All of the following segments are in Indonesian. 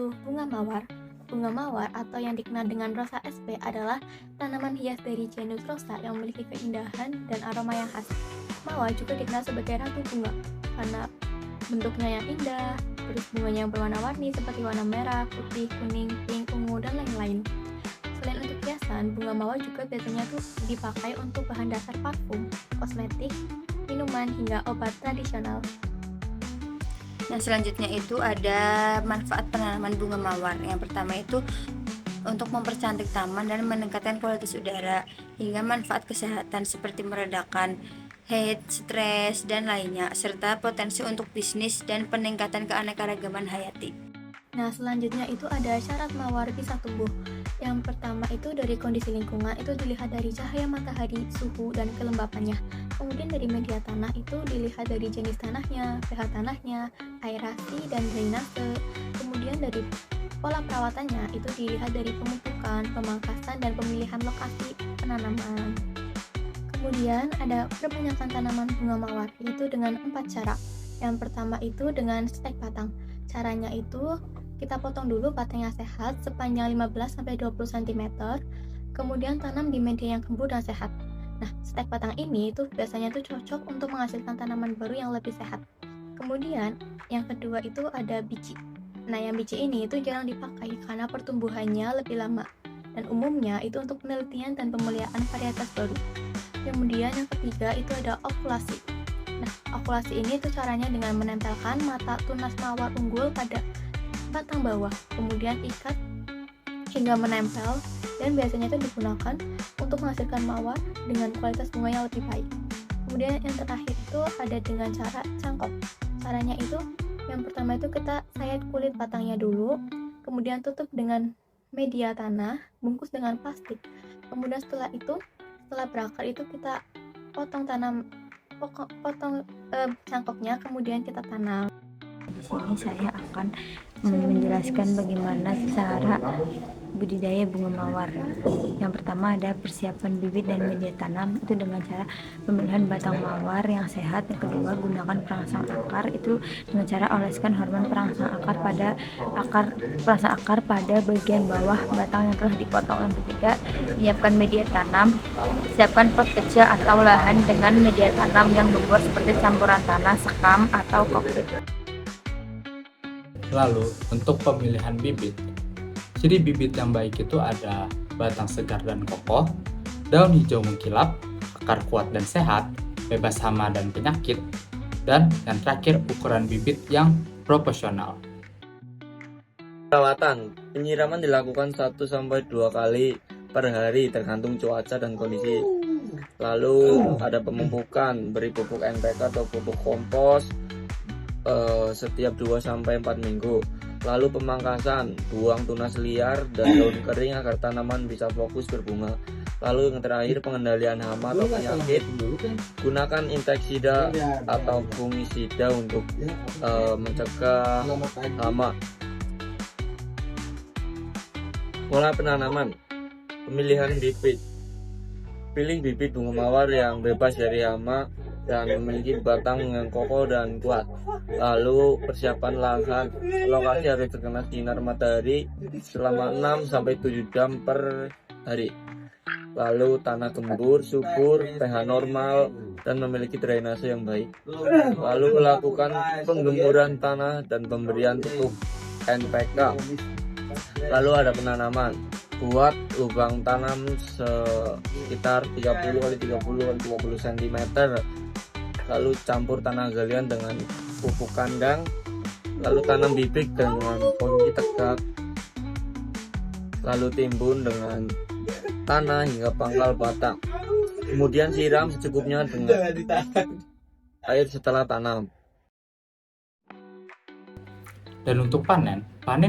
yaitu bunga mawar. Bunga mawar atau yang dikenal dengan Rosa sp adalah tanaman hias dari genus Rosa yang memiliki keindahan dan aroma yang khas. Mawar juga dikenal sebagai ratu bunga karena bentuknya yang indah, terus bunganya yang berwarna-warni seperti warna merah, putih, kuning, pink, ungu, dan lain-lain. Selain untuk hiasan, bunga mawar juga biasanya tuh dipakai untuk bahan dasar parfum, kosmetik, minuman, hingga obat tradisional. Nah, selanjutnya itu ada manfaat penanaman bunga mawar. Yang pertama itu untuk mempercantik taman dan meningkatkan kualitas udara, hingga manfaat kesehatan seperti meredakan heat, stres, dan lainnya, serta potensi untuk bisnis dan peningkatan keanekaragaman hayati. Nah, selanjutnya itu ada syarat mawar bisa tumbuh. Yang pertama itu dari kondisi lingkungan, itu dilihat dari cahaya matahari, suhu, dan kelembapannya. Kemudian dari media tanah itu dilihat dari jenis tanahnya, pH tanahnya, aerasi, dan drainase. Kemudian dari pola perawatannya itu dilihat dari pemupukan, pemangkasan, dan pemilihan lokasi penanaman. Kemudian ada perbanyakan tanaman bunga mawar, yaitu dengan 4 cara. Yang pertama itu dengan stek batang. Caranya itu kita potong dulu batang yang sehat sepanjang 15-20 cm, kemudian tanam di media yang gembur dan sehat. Nah, stek batang ini itu biasanya tuh cocok untuk menghasilkan tanaman baru yang lebih sehat. Kemudian, yang kedua itu ada biji. Nah, yang biji ini itu jarang dipakai karena pertumbuhannya lebih lama, dan umumnya itu untuk penelitian dan pemuliaan varietas baru. Kemudian yang ketiga itu ada okulasi. Nah, okulasi ini tuh caranya dengan menempelkan mata tunas mawar unggul pada batang bawah, kemudian ikat hingga menempel, dan biasanya itu digunakan untuk menghasilkan mawar dengan kualitas bunga yang lebih baik. Kemudian yang terakhir itu ada dengan cara cangkok. Caranya itu yang pertama itu kita sayat kulit batangnya dulu, kemudian tutup dengan media tanah, bungkus dengan plastik. Kemudian setelah berakar itu kita potong cangkoknya, kemudian kita tanam. Di sini saya akan menjelaskan bagaimana cara budidaya bunga mawar. Yang pertama ada persiapan bibit dan media tanam, itu dengan cara pemilihan batang mawar yang sehat. Yang kedua, gunakan perangsang akar, itu dengan cara oleskan hormon perangsang akar pada bagian bawah batang yang telah dipotong. Yang ketiga, menyiapkan media tanam. Siapkan pot kecil atau lahan dengan media tanam yang gembur seperti campuran tanah, sekam, atau kokpit. Lalu, untuk pemilihan bibit, ciri bibit yang baik itu ada batang segar dan kokoh, daun hijau mengkilap, akar kuat dan sehat, bebas hama dan penyakit, dan yang terakhir ukuran bibit yang proporsional. Perawatan, penyiraman dilakukan 1-2 kali per hari tergantung cuaca dan kondisi. Lalu ada pemupukan, beri pupuk NPK atau pupuk kompos setiap 2-4 minggu. Lalu pemangkasan, buang tunas liar dan daun kering agar tanaman bisa fokus berbunga. Lalu yang terakhir, pengendalian hama atau penyakit, gunakan insektisida atau fungisida untuk mencegah hama. Pola penanaman, pemilihan bibit, pilih bibit bunga mawar yang bebas dari hama dan memiliki batang yang kokoh dan kuat. Lalu persiapan lahan, lokasi harus terkena sinar matahari selama 6-7 jam per hari. Lalu tanah gembur, subur, pH normal, dan memiliki drainase yang baik. Lalu melakukan penggemburan tanah dan pemberian pupuk NPK. Lalu ada penanaman, buat lubang tanam sekitar 30-30 cm. Lalu campur tanah galian dengan pupuk kandang, lalu tanam bibit dengan posisi tegak, lalu timbun dengan tanah hingga pangkal batang. Kemudian siram secukupnya dengan air setelah tanam. Dan untuk panen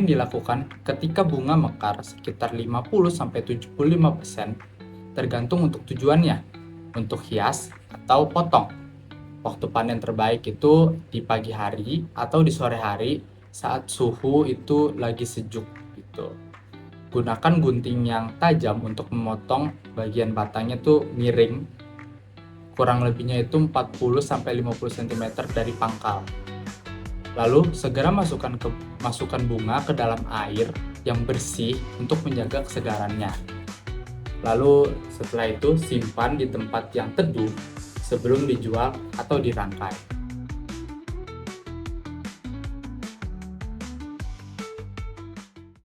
dilakukan ketika bunga mekar sekitar 50-75%, tergantung untuk tujuannya, untuk hias atau potong. Waktu panen terbaik itu di pagi hari atau di sore hari saat suhu itu lagi sejuk gitu. Gunakan gunting yang tajam untuk memotong bagian batangnya tuh miring. Kurang lebihnya itu 40-50 cm dari pangkal. Lalu segera masukkan bunga ke dalam air yang bersih untuk menjaga kesegarannya. Lalu setelah itu simpan di tempat yang teduh sebelum dijual atau dirangkai.